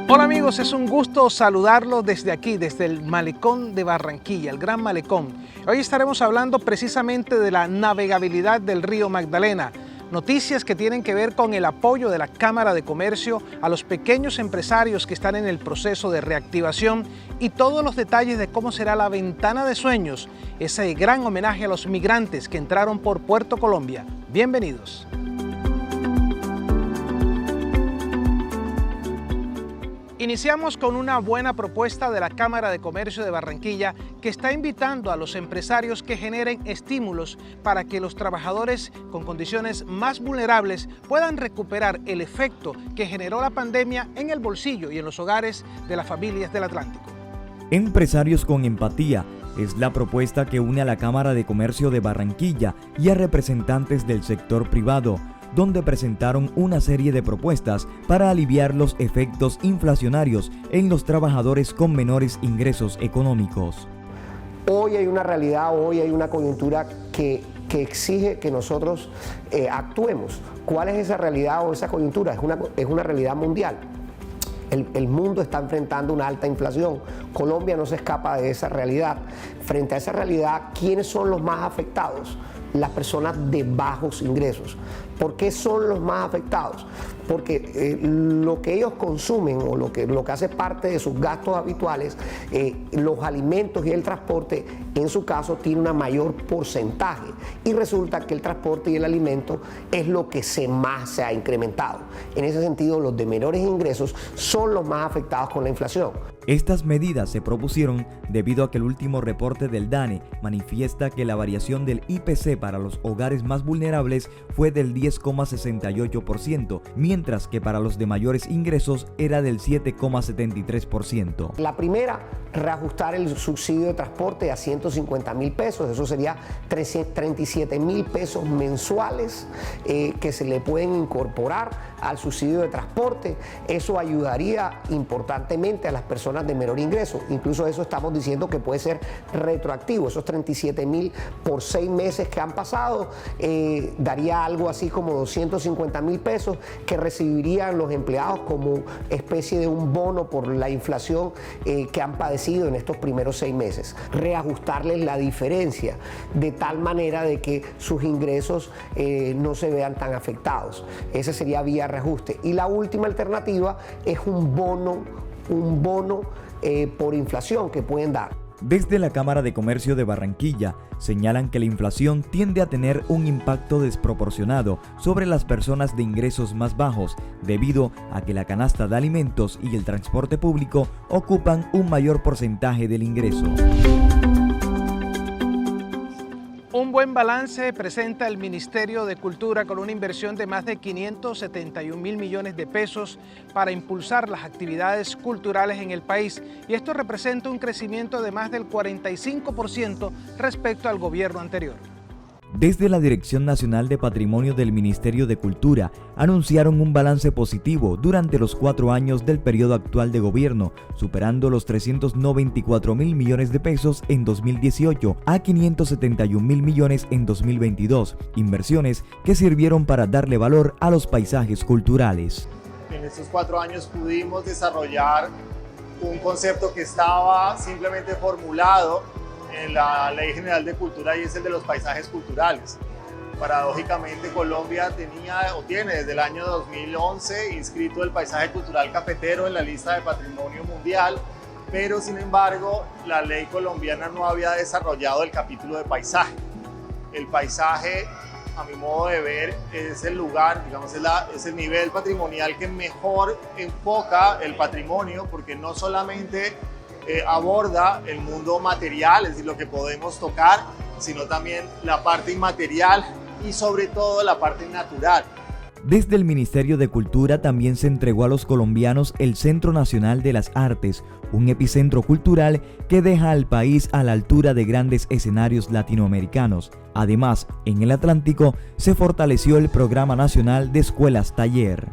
Hola amigos, es un gusto saludarlos desde aquí, desde el Malecón de Barranquilla, el Gran Malecón. Hoy estaremos hablando precisamente de la navegabilidad del río Magdalena. Noticias que tienen que ver con el apoyo de la Cámara de Comercio a los pequeños empresarios que están en el proceso de reactivación y todos los detalles de cómo será la Ventana de Sueños, ese gran homenaje a los migrantes que entraron por Puerto Colombia. Bienvenidos. Iniciamos con una buena propuesta de la Cámara de Comercio de Barranquilla que está invitando a los empresarios que generen estímulos para que los trabajadores con condiciones más vulnerables puedan recuperar el efecto que generó la pandemia en el bolsillo y en los hogares de las familias del Atlántico. Empresarios con empatía es la propuesta que une a la Cámara de Comercio de Barranquilla y a representantes del sector privado, donde presentaron una serie de propuestas para aliviar los efectos inflacionarios en los trabajadores con menores ingresos económicos. Hoy hay una realidad, hoy hay una coyuntura que exige que nosotros actuemos. ¿Cuál es esa realidad o esa coyuntura? Es una realidad mundial. El mundo está enfrentando una alta inflación. Colombia no se escapa de esa realidad. Frente a esa realidad, ¿quiénes son los más afectados? Las personas de bajos ingresos. ¿Por qué son los más afectados? Porque lo que ellos consumen o lo que hace parte de sus gastos habituales, los alimentos y el transporte, en su caso, tiene un mayor porcentaje. Y resulta que el transporte y el alimento es lo que más se ha incrementado. En ese sentido, los de menores ingresos son los más afectados con la inflación. Estas medidas se propusieron debido a que el último reporte del DANE manifiesta que la variación del IPC para los hogares más vulnerables fue del 10,68%, mientras que para los de mayores ingresos era del 7,73%. La primera, reajustar el subsidio de transporte a 150.000 pesos, eso sería 37.000 pesos mensuales que se le pueden incorporar al subsidio de transporte. Eso ayudaría importantemente a las personas de menor ingreso. Incluso eso estamos diciendo que puede ser retroactivo. Esos 37.000 por 6 meses que han pasado daría algo así como 250.000 pesos que recibirían los empleados como especie de un bono por la inflación que han padecido en estos primeros 6 meses. Reajustarles la diferencia de tal manera de que sus ingresos no se vean tan afectados. Esa sería vía reajuste. Y la última alternativa es un bono por inflación que pueden dar. Desde la Cámara de Comercio de Barranquilla señalan que la inflación tiende a tener un impacto desproporcionado sobre las personas de ingresos más bajos, debido a que la canasta de alimentos y el transporte público ocupan un mayor porcentaje del ingreso. Un buen balance presenta el Ministerio de Cultura con una inversión de más de 571.000 millones de pesos para impulsar las actividades culturales en el país, y esto representa un crecimiento de más del 45% respecto al gobierno anterior. Desde la Dirección Nacional de Patrimonio del Ministerio de Cultura anunciaron un balance positivo durante los 4 años del periodo actual de gobierno, superando los 394.000 millones de pesos en 2018 a 571.000 millones en 2022, inversiones que sirvieron para darle valor a los paisajes culturales. En estos 4 años pudimos desarrollar un concepto que estaba simplemente formulado en la Ley General de Cultura, y es el de los paisajes culturales. Paradójicamente, Colombia tiene desde el año 2011 inscrito el paisaje cultural cafetero en la lista de patrimonio mundial, pero sin embargo la ley colombiana no había desarrollado el capítulo de paisaje. El paisaje, a mi modo de ver, es el lugar, digamos, es el nivel patrimonial que mejor enfoca el patrimonio, porque no solamente aborda el mundo material, es decir, lo que podemos tocar, sino también la parte inmaterial y sobre todo la parte natural. Desde el Ministerio de Cultura también se entregó a los colombianos el Centro Nacional de las Artes, un epicentro cultural que deja al país a la altura de grandes escenarios latinoamericanos. Además, en el Atlántico se fortaleció el Programa Nacional de Escuelas Taller.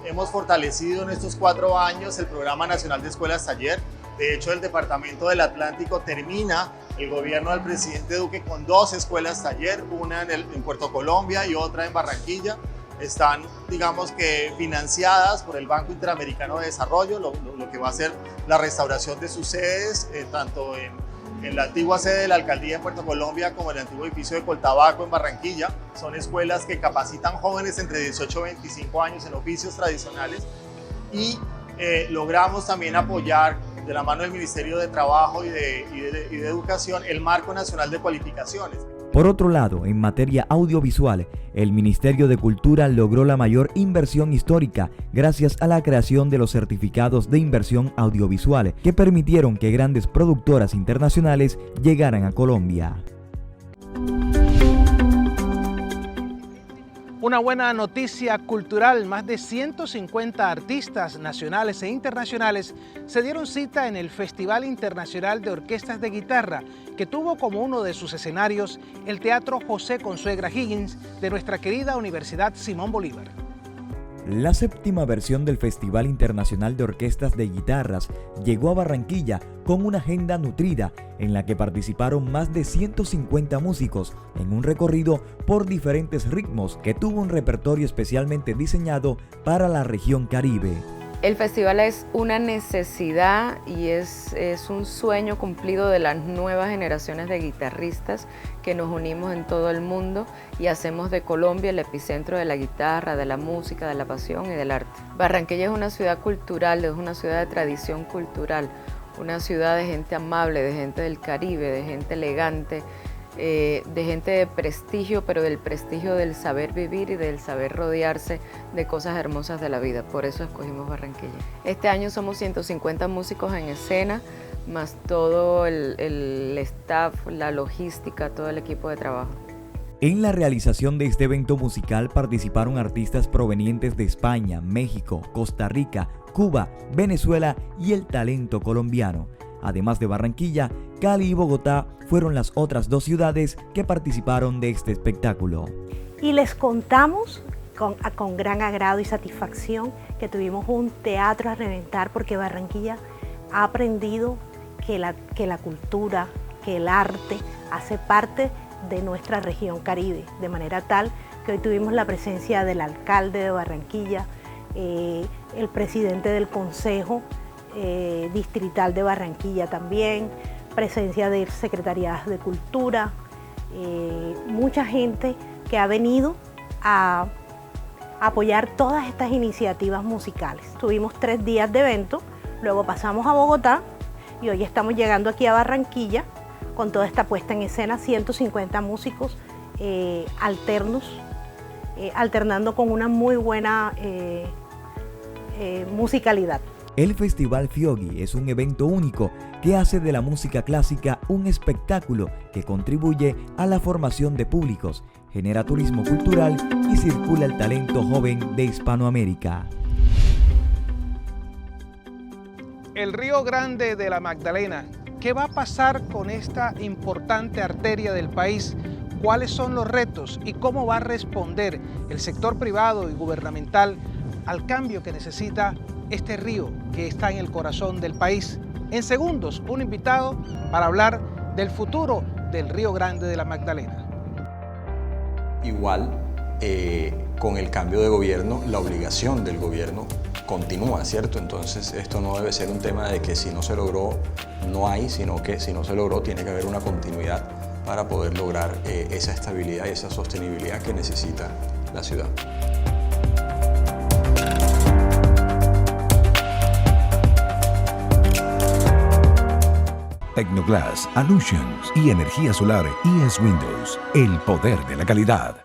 Hemos fortalecido en estos 4 años el Programa Nacional de Escuelas Taller. De hecho, el Departamento del Atlántico termina el gobierno del presidente Duque con 2 escuelas taller, una en Puerto Colombia y otra en Barranquilla. están, digamos que, financiadas por el Banco Interamericano de Desarrollo, lo que va a ser la restauración de sus sedes, tanto en la antigua sede de la Alcaldía en Puerto Colombia como en el antiguo edificio de Coltabaco en Barranquilla. Son escuelas que capacitan jóvenes entre 18 y 25 años en oficios tradicionales y logramos también apoyar de la mano del Ministerio de Trabajo y de Educación el Marco Nacional de Cualificaciones. Por otro lado, en materia audiovisual, el Ministerio de Cultura logró la mayor inversión histórica gracias a la creación de los certificados de inversión audiovisual que permitieron que grandes productoras internacionales llegaran a Colombia. Una buena noticia cultural: más de 150 artistas nacionales e internacionales se dieron cita en el Festival Internacional de Orquestas de Guitarra, que tuvo como uno de sus escenarios el Teatro José Consuegra Higgins de nuestra querida Universidad Simón Bolívar. La séptima versión del Festival Internacional de Orquestas de Guitarras llegó a Barranquilla con una agenda nutrida en la que participaron más de 150 músicos en un recorrido por diferentes ritmos que tuvo un repertorio especialmente diseñado para la región Caribe. El festival es una necesidad y es un sueño cumplido de las nuevas generaciones de guitarristas que nos unimos en todo el mundo y hacemos de Colombia el epicentro de la guitarra, de la música, de la pasión y del arte. Barranquilla es una ciudad cultural, es una ciudad de tradición cultural, una ciudad de gente amable, de gente del Caribe, de gente elegante, de gente de prestigio, pero del prestigio del saber vivir y del saber rodearse de cosas hermosas de la vida. Por eso escogimos Barranquilla. Este año somos 150 músicos en escena, más todo el staff, la logística, todo el equipo de trabajo. En la realización de este evento musical participaron artistas provenientes de España, México, Costa Rica, Cuba, Venezuela y el talento colombiano. Además de Barranquilla, Cali y Bogotá fueron las otras dos ciudades que participaron de este espectáculo. Y les contamos con gran agrado y satisfacción que tuvimos un teatro a reventar, porque Barranquilla ha aprendido que la cultura, que el arte hace parte de nuestra región Caribe, de manera tal que hoy tuvimos la presencia del alcalde de Barranquilla, el presidente del Consejo Distrital de Barranquilla también, presencia de secretarías de cultura, mucha gente que ha venido a apoyar todas estas iniciativas musicales. Tuvimos 3 días de evento, luego pasamos a Bogotá y hoy estamos llegando aquí a Barranquilla con toda esta puesta en escena, 150 músicos alternos, alternando con una muy buena musicalidad. El Festival Fiogui es un evento único que hace de la música clásica un espectáculo que contribuye a la formación de públicos, genera turismo cultural y circula el talento joven de Hispanoamérica. El Río Grande de la Magdalena. ¿Qué va a pasar con esta importante arteria del país? ¿Cuáles son los retos y cómo va a responder el sector privado y gubernamental al cambio que necesita este río que está en el corazón del país? En segundos, un invitado para hablar del futuro del Río Grande de la Magdalena. Igual, con el cambio de gobierno, la obligación del gobierno continúa, ¿cierto? Entonces esto no debe ser un tema de que si no se logró, no hay, sino que si no se logró, tiene que haber una continuidad para poder lograr esa estabilidad y esa sostenibilidad que necesita la ciudad. Tecnoglass, Allusions y energía solar ES Windows. El poder de la calidad.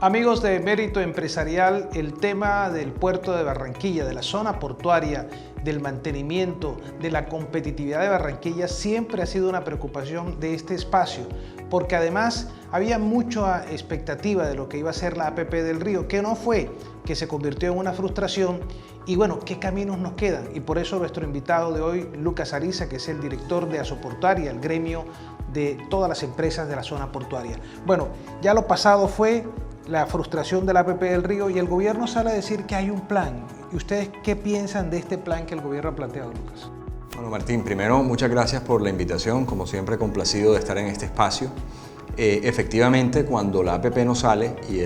Amigos de Mérito Empresarial, el tema del puerto de Barranquilla, de la zona portuaria, del mantenimiento, de la competitividad de Barranquilla siempre ha sido una preocupación de este espacio, porque además había mucha expectativa de lo que iba a ser la APP del Río, que no fue, que se convirtió en una frustración. Y bueno, ¿qué caminos nos quedan? Y por eso nuestro invitado de hoy, Lucas Ariza, que es el director de Asoportuaria, el gremio de todas las empresas de la zona portuaria. Bueno, ya lo pasado fue, la frustración de la APP del Río y el gobierno sale a decir que hay un plan. ¿Y ustedes qué piensan de este plan que el gobierno ha planteado, Lucas? Bueno, Martín, primero muchas gracias por la invitación, como siempre complacido de estar en este espacio. Efectivamente, cuando la APP no sale y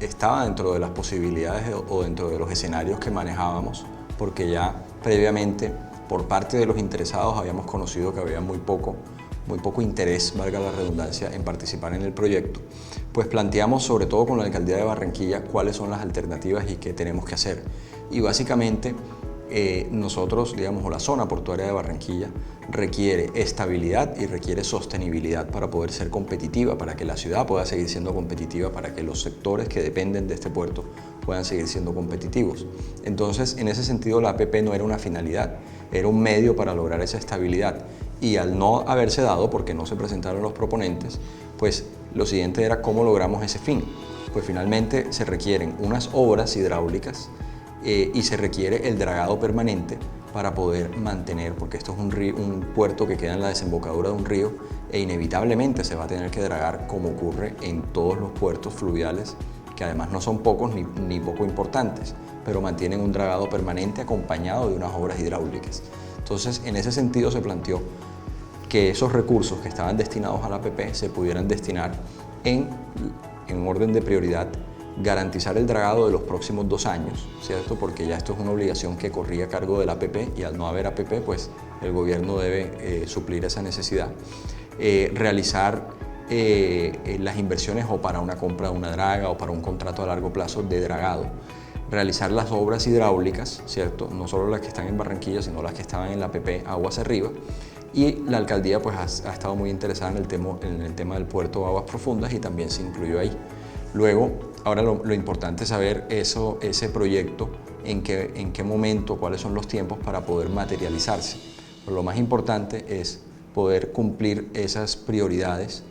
estaba dentro de las posibilidades o dentro de los escenarios que manejábamos, porque ya previamente por parte de los interesados habíamos conocido que había muy poco interés, valga la redundancia, en participar en el proyecto, pues planteamos sobre todo con la Alcaldía de Barranquilla cuáles son las alternativas y qué tenemos que hacer. Y básicamente nosotros, digamos, o la zona portuaria de Barranquilla requiere estabilidad y requiere sostenibilidad para poder ser competitiva, para que la ciudad pueda seguir siendo competitiva, para que los sectores que dependen de este puerto puedan seguir siendo competitivos. Entonces, en ese sentido, la APP no era una finalidad, era un medio para lograr esa estabilidad. Y al no haberse dado, porque no se presentaron los proponentes, pues lo siguiente era cómo logramos ese fin. Pues finalmente se requieren unas obras hidráulicas y se requiere el dragado permanente para poder mantener, porque esto es un puerto que queda en la desembocadura de un río e inevitablemente se va a tener que dragar como ocurre en todos los puertos fluviales, que además no son pocos ni poco importantes, pero mantienen un dragado permanente acompañado de unas obras hidráulicas. Entonces, en ese sentido se planteó que esos recursos que estaban destinados a la APP se pudieran destinar en orden de prioridad, garantizar el dragado de los próximos 2 años, ¿cierto? Porque ya esto es una obligación que corría a cargo de la APP y al no haber APP, pues el gobierno debe suplir esa necesidad. Realizar las inversiones o para una compra de una draga o para un contrato a largo plazo de dragado. Realizar las obras hidráulicas, ¿cierto? No solo las que están en Barranquilla, sino las que estaban en la APP Aguas Arriba. Y la alcaldía pues ha estado muy interesada en el tema del puerto de Aguas Profundas y también se incluyó ahí. Luego, ahora lo importante es saber ese proyecto, en qué momento, cuáles son los tiempos para poder materializarse. Pero lo más importante es poder cumplir esas prioridades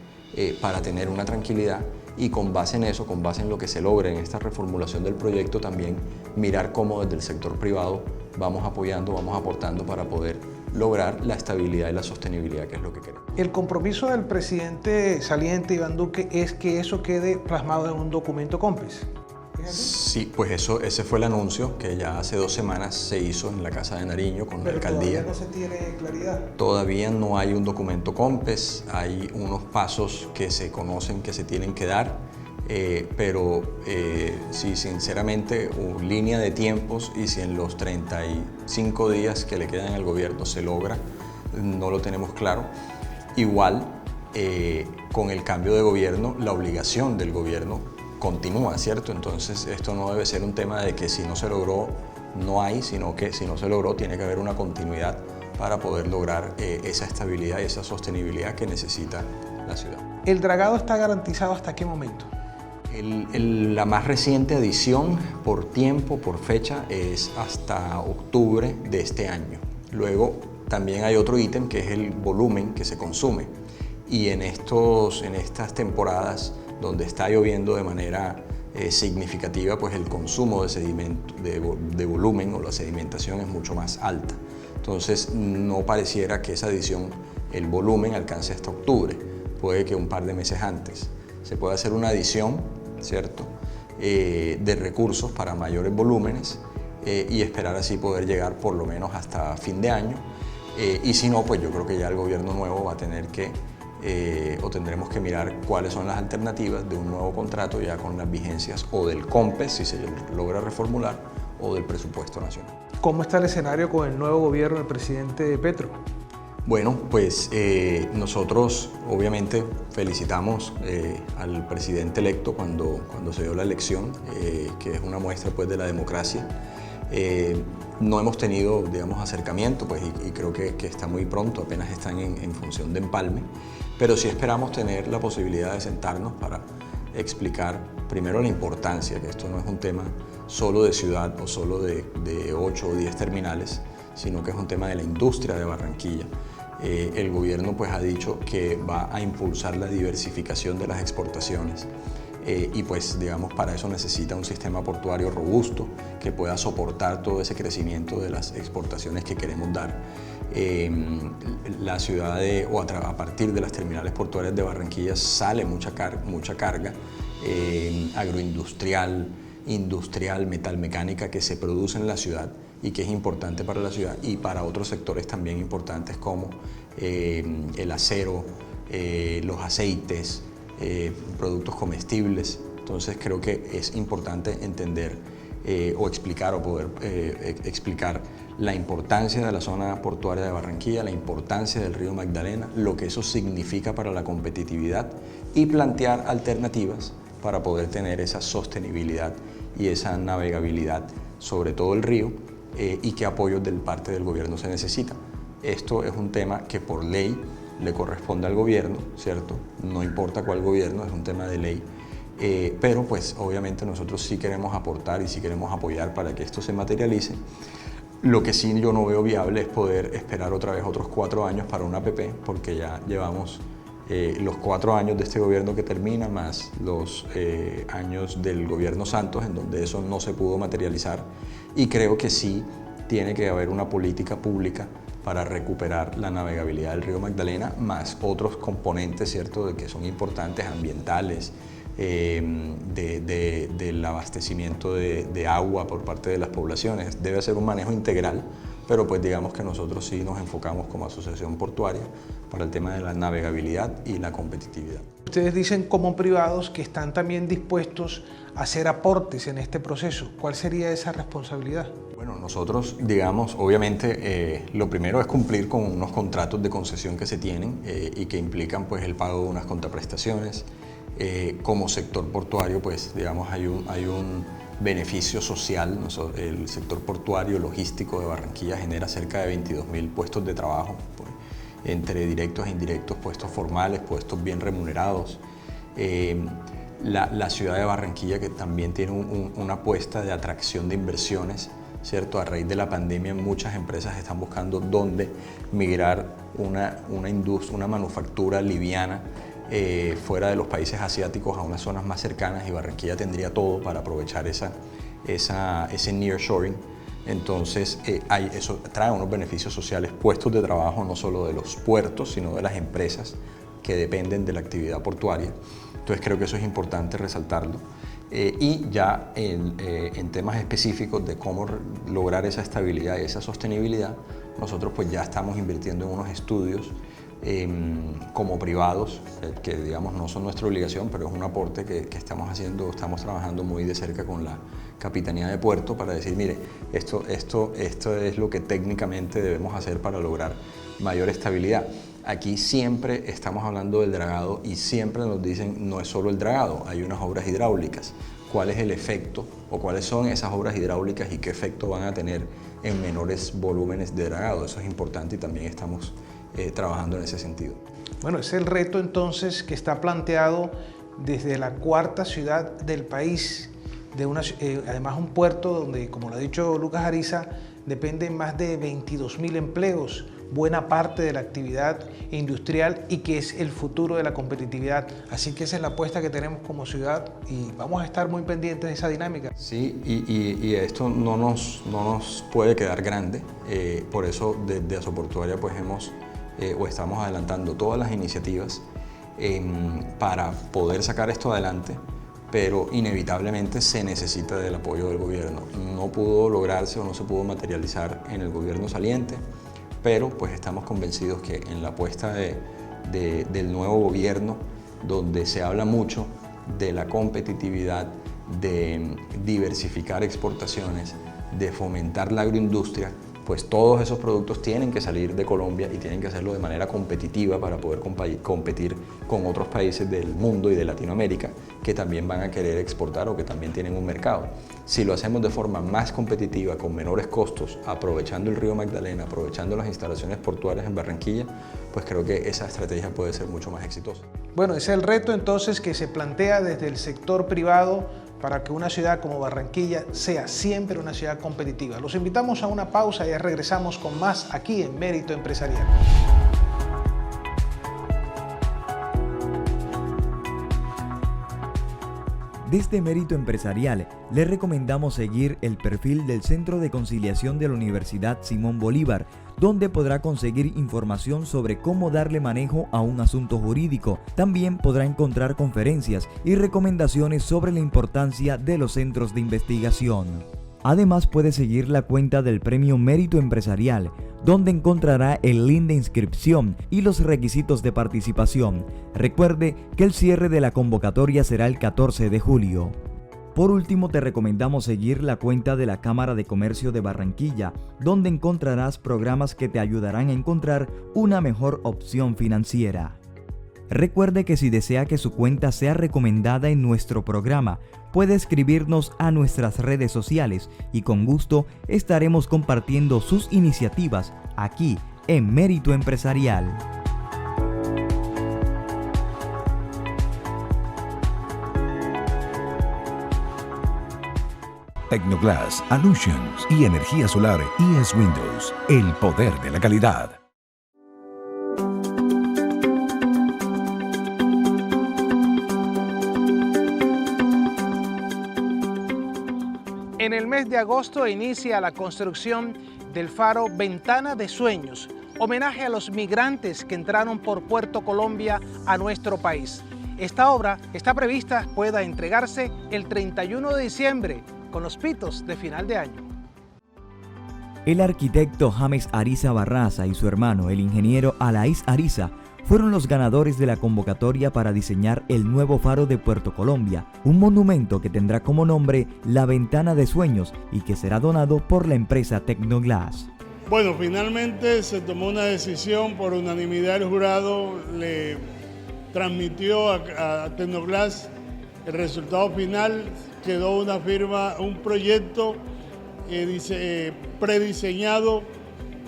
para tener una tranquilidad y con base en eso, con base en lo que se logre en esta reformulación del proyecto, también mirar cómo desde el sector privado vamos apoyando, vamos aportando para poder lograr la estabilidad y la sostenibilidad, que es lo que queremos. El compromiso del presidente saliente Iván Duque es que eso quede plasmado en un documento COMPES. Sí, pues ese fue el anuncio que ya hace 2 semanas se hizo en la Casa de Nariño con la alcaldía. ¿Todavía no se tiene claridad? Todavía no hay un documento COMPES, hay unos pasos que se conocen que se tienen que dar, pero si sinceramente línea de tiempos y si en los 35 días que le quedan al gobierno se logra, no lo tenemos claro. Igual, con el cambio de gobierno, la obligación del gobierno continúa, ¿cierto? Entonces esto no debe ser un tema de que si no se logró no hay, sino que si no se logró tiene que haber una continuidad para poder lograr esa estabilidad y esa sostenibilidad que necesita la ciudad. ¿El dragado está garantizado hasta qué momento? La más reciente adición por tiempo, por fecha, es hasta octubre de este año. Luego también hay otro ítem que es el volumen que se consume y en estas temporadas donde está lloviendo de manera significativa, pues el consumo de sedimento, de volumen o la sedimentación es mucho más alta. Entonces no pareciera que esa adición, el volumen, alcance hasta octubre, puede que un par de meses antes. Se puede hacer una adición, ¿cierto?, de recursos para mayores volúmenes y esperar así poder llegar por lo menos hasta fin de año. Y si no, pues yo creo que ya el gobierno nuevo va a tener que o tendremos que mirar cuáles son las alternativas de un nuevo contrato ya con las vigencias o del COMPES, si se logra reformular, o del presupuesto nacional. ¿Cómo está el escenario con el nuevo gobierno del presidente Petro? Bueno, pues nosotros obviamente felicitamos al presidente electo cuando se dio la elección, que es una muestra pues de la democracia. No hemos tenido, digamos, acercamiento, pues, y creo que está muy pronto, apenas están en función de empalme, pero sí esperamos tener la posibilidad de sentarnos para explicar primero la importancia, que esto no es un tema solo de ciudad o solo de 8 o 10 terminales, sino que es un tema de la industria de Barranquilla. El gobierno pues ha dicho que va a impulsar la diversificación de las exportaciones. Y pues digamos para eso necesita un sistema portuario robusto que pueda soportar todo ese crecimiento de las exportaciones que queremos dar. La ciudad a partir de las terminales portuarias de Barranquilla sale mucha carga agroindustrial, industrial, metalmecánica que se produce en la ciudad y que es importante para la ciudad y para otros sectores también importantes como el acero, los aceites, productos comestibles. Entonces creo que es importante entender o explicar o poder explicar la importancia de la zona portuaria de Barranquilla, la importancia del río Magdalena, lo que eso significa para la competitividad y plantear alternativas para poder tener esa sostenibilidad y esa navegabilidad sobre todo el río y qué apoyos de parte del gobierno se necesita. Esto es un tema que por ley le corresponde al gobierno, ¿cierto? No importa cuál gobierno, es un tema de ley. Pero pues obviamente nosotros sí queremos aportar y sí queremos apoyar para que esto se materialice. Lo que sí yo no veo viable es poder esperar otra vez otros 4 años para una APP, porque ya llevamos los 4 años de este gobierno que termina, más los años del gobierno Santos, en donde eso no se pudo materializar. Y creo que sí tiene que haber una política pública para recuperar la navegabilidad del río Magdalena, más otros componentes, ¿cierto?, de que son importantes, ambientales, del abastecimiento de agua por parte de las poblaciones. Debe ser un manejo integral, pero pues digamos que nosotros sí nos enfocamos como asociación portuaria para el tema de la navegabilidad y la competitividad. Ustedes dicen como privados que están también dispuestos a hacer aportes en este proceso. ¿Cuál sería esa responsabilidad? Bueno, nosotros, digamos, obviamente lo primero es cumplir con unos contratos de concesión que se tienen y que implican pues el pago de unas contraprestaciones. Como sector portuario, pues digamos hay un beneficio social. El sector portuario logístico de Barranquilla genera cerca de 22.000 puestos de trabajo, pues, entre directos e indirectos, puestos formales, puestos bien remunerados. La ciudad de Barranquilla, que también tiene una apuesta de atracción de inversiones, ¿cierto? A raíz de la pandemia muchas empresas están buscando dónde migrar una manufactura liviana fuera de los países asiáticos a unas zonas más cercanas, y Barranquilla tendría todo para aprovechar ese nearshoring. Entonces eso trae unos beneficios sociales, puestos de trabajo no solo de los puertos, sino de las empresas que dependen de la actividad portuaria. Entonces creo que eso es importante resaltarlo. Y ya en temas específicos de cómo lograr esa estabilidad y esa sostenibilidad, nosotros pues ya estamos invirtiendo en unos estudios como privados, que digamos no son nuestra obligación, pero es un aporte que estamos haciendo. Estamos trabajando muy de cerca con la Capitanía de Puerto para decir, mire, esto es lo que técnicamente debemos hacer para lograr mayor estabilidad. Aquí siempre estamos hablando del dragado y siempre nos dicen, no es solo el dragado, hay unas obras hidráulicas. ¿Cuál es el efecto o cuáles son esas obras hidráulicas y qué efecto van a tener en menores volúmenes de dragado? Eso es importante y también estamos trabajando en ese sentido. Bueno, es el reto entonces que está planteado desde la 4ª ciudad del país, además un puerto donde, como lo ha dicho Lucas Ariza, dependen más de 22.000 empleos, buena parte de la actividad industrial, y que es el futuro de la competitividad. Así que esa es la apuesta que tenemos como ciudad y vamos a estar muy pendientes de esa dinámica. Sí, y esto no nos puede quedar grande, por eso desde Asoportuaria pues estamos adelantando todas las iniciativas para poder sacar esto adelante, pero inevitablemente se necesita del apoyo del gobierno. No pudo lograrse o no se pudo materializar en el gobierno saliente, pero pues estamos convencidos que en la apuesta del nuevo gobierno, donde se habla mucho de la competitividad, de diversificar exportaciones, de fomentar la agroindustria, pues todos esos productos tienen que salir de Colombia y tienen que hacerlo de manera competitiva para poder competir con otros países del mundo y de Latinoamérica que también van a querer exportar o que también tienen un mercado. Si lo hacemos de forma más competitiva, con menores costos, aprovechando el río Magdalena, aprovechando las instalaciones portuarias en Barranquilla, pues creo que esa estrategia puede ser mucho más exitosa. Bueno, ese es el reto entonces que se plantea desde el sector privado para que una ciudad como Barranquilla sea siempre una ciudad competitiva. Los invitamos a una pausa y ya regresamos con más aquí en Mérito Empresarial. Desde Mérito Empresarial, le recomendamos seguir el perfil del Centro de Conciliación de la Universidad Simón Bolívar, donde podrá conseguir información sobre cómo darle manejo a un asunto jurídico. También podrá encontrar conferencias y recomendaciones sobre la importancia de los centros de investigación. Además, puede seguir la cuenta del Premio Mérito Empresarial, donde encontrará el link de inscripción y los requisitos de participación. Recuerde que el cierre de la convocatoria será el 14 de julio. Por último, te recomendamos seguir la cuenta de la Cámara de Comercio de Barranquilla, donde encontrarás programas que te ayudarán a encontrar una mejor opción financiera. Recuerde que si desea que su cuenta sea recomendada en nuestro programa, puede escribirnos a nuestras redes sociales y con gusto estaremos compartiendo sus iniciativas aquí en Mérito Empresarial. Tecnoglass, Allusions y energía solar ES Windows. El poder de la calidad. En el mes de agosto inicia la construcción del faro Ventana de Sueños, homenaje a los migrantes que entraron por Puerto Colombia a nuestro país. Esta obra está prevista pueda entregarse el 31 de diciembre con los pitos de final de año. El arquitecto James Ariza Barraza y su hermano, el ingeniero Alaís Ariza, fueron los ganadores de la convocatoria para diseñar el nuevo faro de Puerto Colombia, un monumento que tendrá como nombre La Ventana de Sueños y que será donado por la empresa Tecnoglass. Bueno, finalmente se tomó una decisión por unanimidad. El jurado le transmitió a Tecnoglass el resultado final. Quedó una firma, un proyecto prediseñado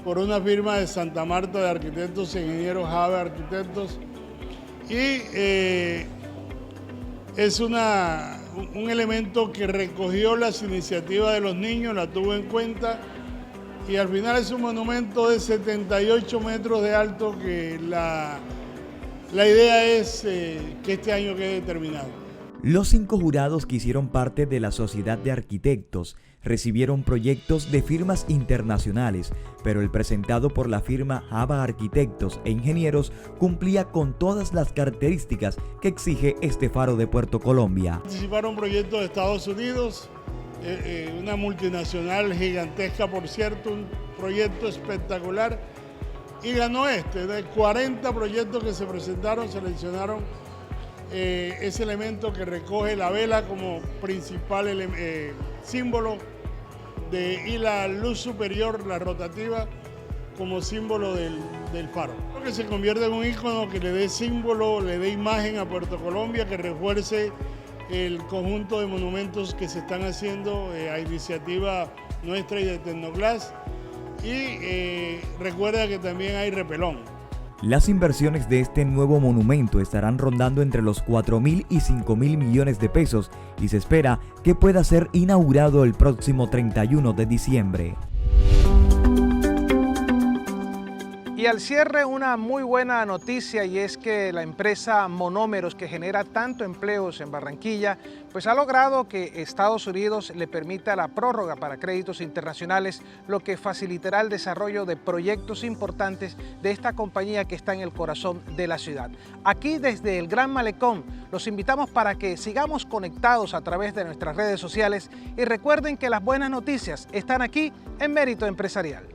por una firma de Santa Marta de arquitectos e ingenieros Jave Arquitectos, y es un elemento que recogió las iniciativas de los niños, la tuvo en cuenta, y al final es un monumento de 78 metros de alto que la idea es que este año quede terminado. Los 5 jurados que hicieron parte de la Sociedad de Arquitectos recibieron proyectos de firmas internacionales, pero el presentado por la firma Java Arquitectos e Ingenieros cumplía con todas las características que exige este faro de Puerto Colombia. Participaron proyectos de Estados Unidos, una multinacional gigantesca, por cierto, un proyecto espectacular, y ganó este. De 40 proyectos que se presentaron, seleccionaron ese elemento que recoge la vela como principal símbolo y la luz superior, la rotativa, como símbolo del faro. Creo que se convierte en un ícono que le dé símbolo, le dé imagen a Puerto Colombia, que refuerce el conjunto de monumentos que se están haciendo a iniciativa nuestra y de Tecnoglass. Y recuerda que también hay repelón. Las inversiones de este nuevo monumento estarán rondando entre los 4.000 y 5.000 millones de pesos y se espera que pueda ser inaugurado el próximo 31 de diciembre. Y al cierre, una muy buena noticia, y es que la empresa Monómeros, que genera tanto empleos en Barranquilla, pues ha logrado que Estados Unidos le permita la prórroga para créditos internacionales, lo que facilitará el desarrollo de proyectos importantes de esta compañía que está en el corazón de la ciudad. Aquí desde el Gran Malecón los invitamos para que sigamos conectados a través de nuestras redes sociales y recuerden que las buenas noticias están aquí en Mérito Empresarial.